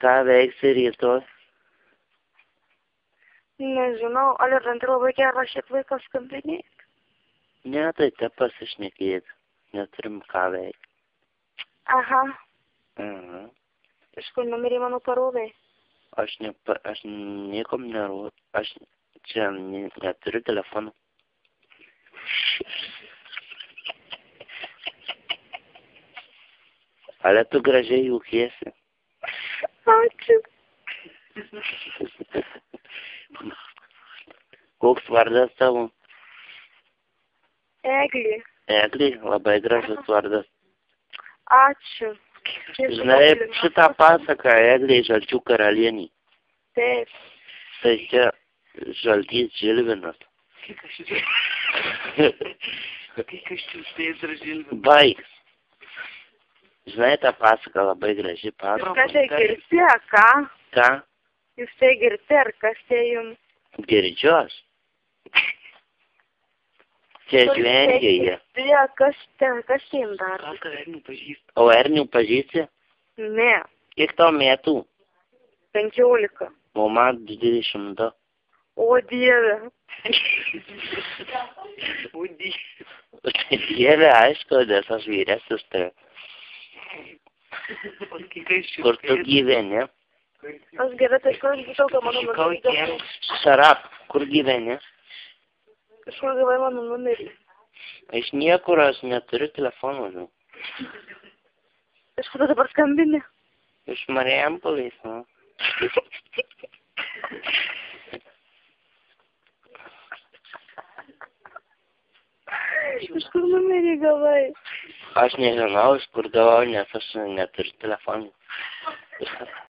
Ką veiksi rytoj? Nežinau, ar ir ant labai geras šiaip vaikas skambinėti. Ne, tai te pasišnekėti. Neturim ką veikti. Aha, Mhm. iš kur numerį mano parodai? Aš niekom nerodu. Aš čia neturiu telefonų. Ale tu gražiai jūkiesi. Ačiū. Koks vardas tavo? Eglė. Eglė, labai gražus vardas. Ačiū. Žinai, šitą pasaką Eglė Žalčių karalienį. Taip. Tai čia Žaltys Žilvinas. Baigs. Žinai, tą pasaką labai graži pasaka. Kas tai girti, ką? Ką? Jūs tai girti, ar kas tai jums? Girdžiu aš. Čia žvengia jie. Kas tai jums dar? O Ernių pažįsti? Ne, Kiek tau metų? 15. O man 22. O Dieve. Dieve, aišku, nes aš vyresnis, tai. Kur tu gyveni? Aš gerai, tai kur žinau, kad mano numerį. Šarap, kur gyveni? Kažkur gavai mano numerį. Iš niekur aš neturiu telefonų. Nu. Iš kur tu dabar skambini? Iš Marijampolės, nu. Iš kur numerį gavai? Aš nežinau, iš kur gavau, nes aš neturiu telefonų.